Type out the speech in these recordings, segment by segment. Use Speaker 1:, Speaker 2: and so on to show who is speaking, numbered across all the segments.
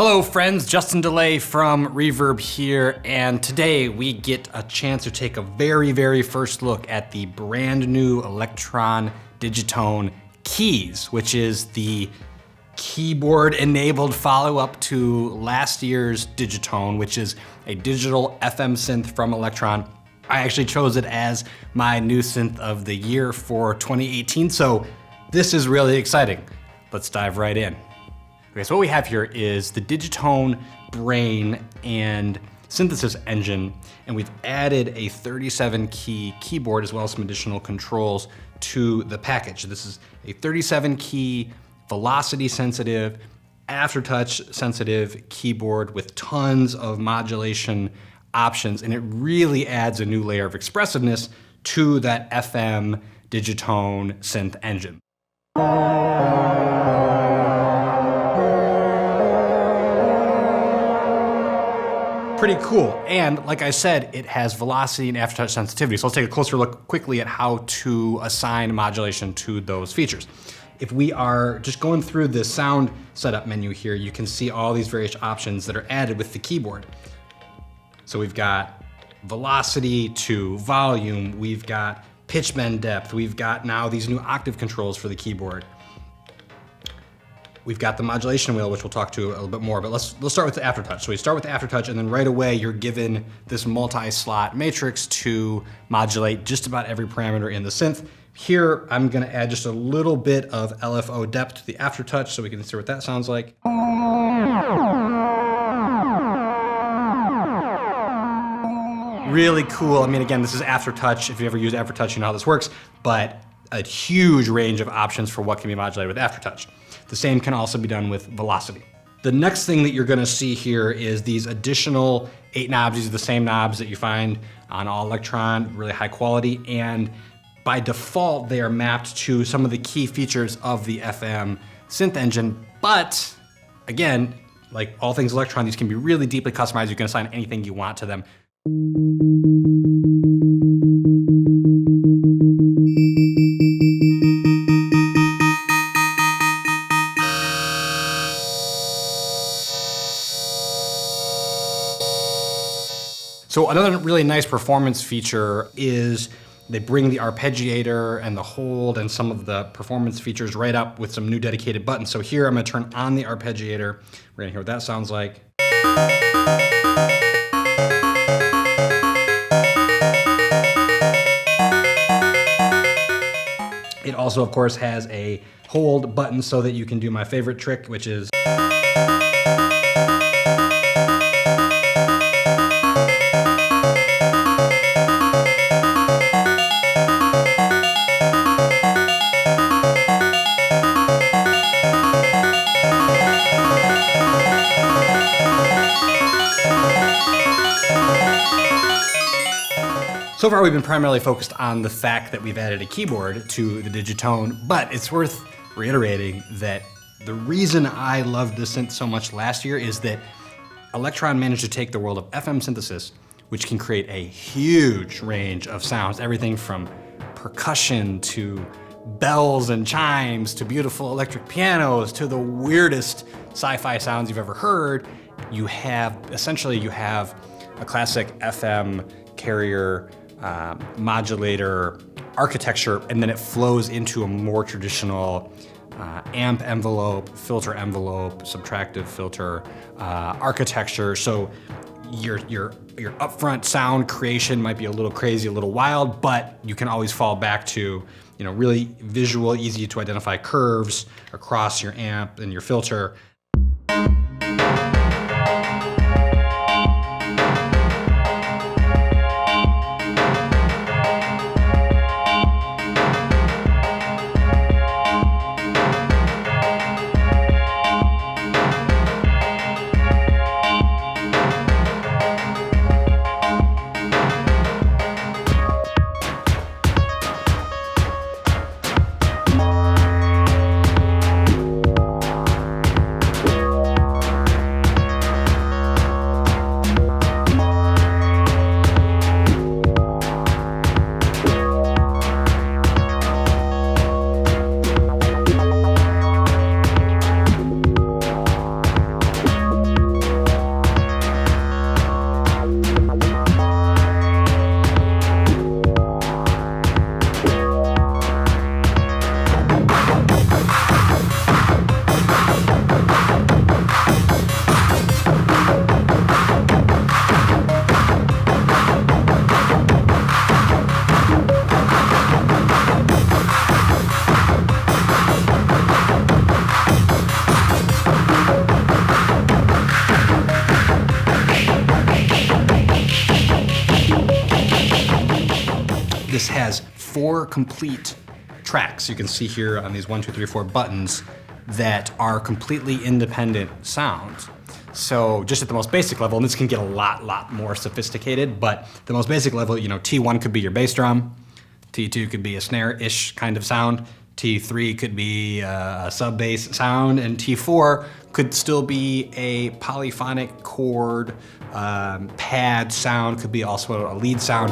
Speaker 1: Hello friends, Justin DeLay from Reverb here, and today we get a chance to take a very first look at the brand new Elektron Digitone Keys, which is the keyboard-enabled follow-up to last year's Digitone, which is a digital FM synth from Elektron. I actually chose it as my new synth of the year for 2018, so this is really exciting. Let's dive right in. Okay, so what we have here is the Digitone brain and synthesis engine, and we've added a 37-key keyboard as well as some additional controls to the package. This is a 37-key, velocity-sensitive, aftertouch-sensitive keyboard with tons of modulation options, and it really adds a new layer of expressiveness to that FM Digitone synth engine. Pretty cool, and like I said, it has velocity and aftertouch sensitivity. So let's take a closer look quickly at how to assign modulation to those features. If we are just going through the sound setup menu here, you can see all these various options that are added with the keyboard. So we've got velocity to volume, we've got pitch bend depth, we've got now these new octave controls for the keyboard. We've got the modulation wheel, which we'll talk to a little bit more, but let's start with the aftertouch. So we start with the aftertouch, and then right away you're given this multi-slot matrix to modulate just about every parameter in the synth. Here, I'm gonna add just a little bit of LFO depth to the aftertouch so we can see what that sounds like. Really cool. I mean, again, this is aftertouch. If you ever use aftertouch, you know how this works, but a huge range of options for what can be modulated with aftertouch. The same can also be done with velocity. The next thing that you're gonna see here is these additional 8 knobs. These are the same knobs that you find on all Elektron, really high quality, and by default, they are mapped to some of the key features of the FM synth engine, but again, like all things Elektron, these can be really deeply customized. You can assign anything you want to them. So another really nice performance feature is they bring the arpeggiator and the hold and some of the performance features right up with some new dedicated buttons. So here I'm gonna turn on the arpeggiator. We're gonna hear what that sounds like. It also, of course, has a hold button so that you can do my favorite trick, which is So far, we've been primarily focused on the fact that we've added a keyboard to the Digitone, but it's worth reiterating that the reason I loved the synth so much last year is that Elektron managed to take the world of FM synthesis, which can create a huge range of sounds, everything from percussion to bells and chimes to beautiful electric pianos to the weirdest sci-fi sounds you've ever heard. You have a classic FM carrier modulator architecture, and then it flows into a more traditional amp envelope, filter envelope, subtractive filter architecture. So your upfront sound creation might be a little crazy, a little wild, but you can always fall back to really visual, easy to identify curves across your amp and your filter. 4 complete tracks you can see here on these 1, 2, 3, 4 buttons that are completely independent sounds. So just at the most basic level, and this can get a lot more sophisticated, but the most basic level, you know, T1 could be your bass drum, T2 could be a snare-ish kind of sound, T3 could be a sub-bass sound, and T4 could still be a polyphonic chord, pad sound, could be also a lead sound.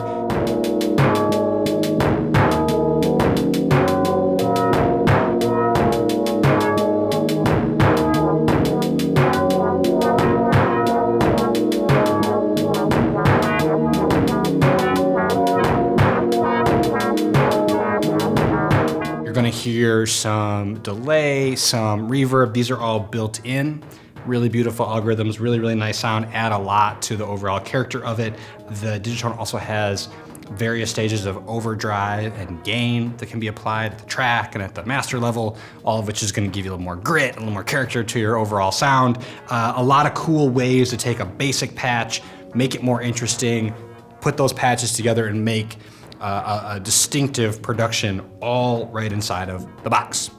Speaker 1: You're gonna hear some delay, some reverb. These are all built in. Really beautiful algorithms, really nice sound, add a lot to the overall character of it. The Digitone also has various stages of overdrive and gain that can be applied at the track and at the master level, all of which is gonna give you a little more grit, a little more character to your overall sound. A lot of cool ways to take a basic patch, make it more interesting, put those patches together and make a distinctive production all right inside of the box.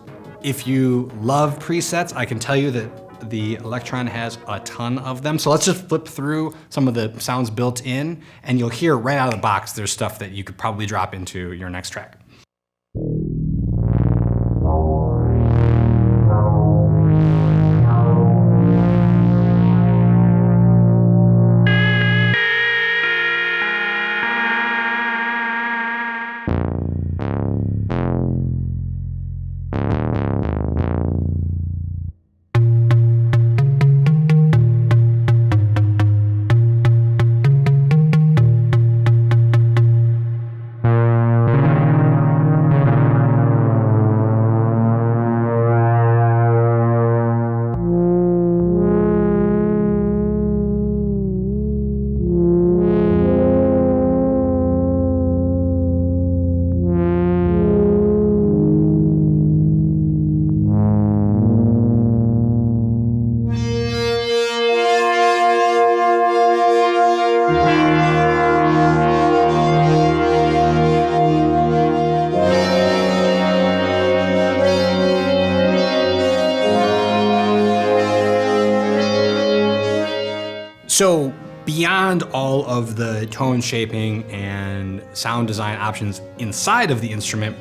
Speaker 1: If you love presets, I can tell you that the Elektron has a ton of them. So let's just flip through some of the sounds built in, and you'll hear right out of the box there's stuff that you could probably drop into your next track. So beyond all of the tone shaping and sound design options inside of the instrument,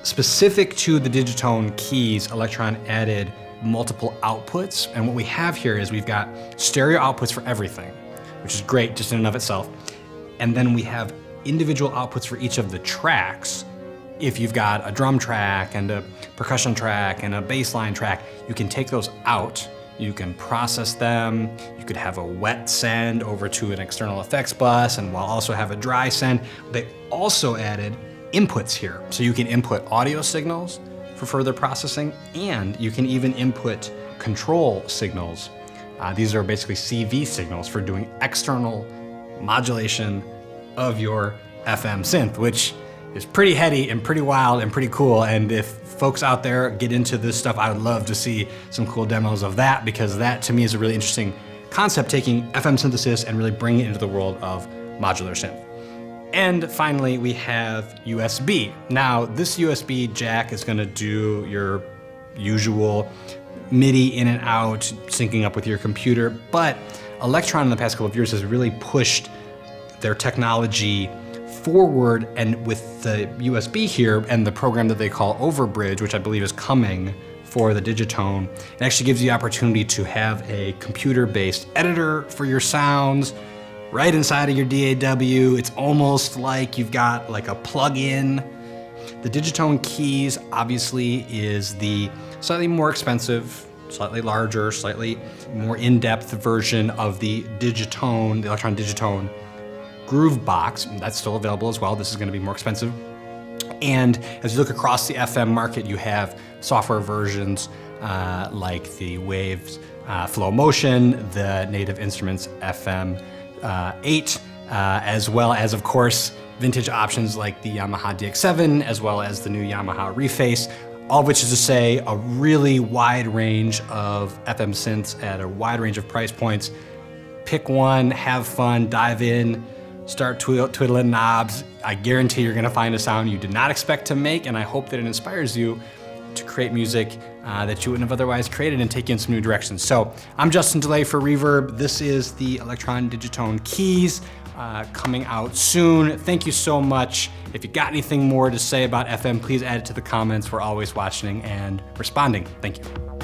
Speaker 1: specific to the Digitone keys, Elektron added multiple outputs. And what we have here is we've got stereo outputs for everything, which is great just in and of itself. And then we have individual outputs for each of the tracks. If you've got a drum track and a percussion track and a bass line track, you can take those out. You can process them. You could have a wet send over to an external effects bus and while also have a dry send. They also added inputs here. So you can input audio signals for further processing, and you can even input control signals. These are basically CV signals for doing external modulation of your FM synth, which is pretty heady and pretty wild and pretty cool. And if folks out there get into this stuff, I would love to see some cool demos of that, because that to me is a really interesting concept, taking FM synthesis and really bringing it into the world of modular synth. And finally, we have USB. Now, this USB jack is gonna do your usual MIDI in and out, syncing up with your computer, but Elektron in the past couple of years has really pushed their technology forward, and with the USB here and the program that they call Overbridge, which I believe is coming for the Digitone, it actually gives you the opportunity to have a computer-based editor for your sounds right inside of your DAW. It's almost like you've got like a plug-in. The Digitone Keys obviously is the slightly more expensive, slightly larger, slightly more in-depth version of the Digitone, the Elektron Digitone Groove Box. That's still available as well. This is going to be more expensive. And as you look across the FM market, you have software versions like the Waves Flow Motion, the Native Instruments FM 8, as well as, of course, vintage options like the Yamaha DX7, as well as the new Yamaha Reface, all of which is to say a really wide range of FM synths at a wide range of price points. Pick one, have fun, dive in, start twiddling knobs. I guarantee you're gonna find a sound you did not expect to make, and I hope that it inspires you to create music that you wouldn't have otherwise created and take you in some new directions. So I'm Justin DeLay for Reverb. This is the Elektron Digitone Keys coming out soon. Thank you so much. If you got anything more to say about FM, please add it to the comments. We're always watching and responding. Thank you.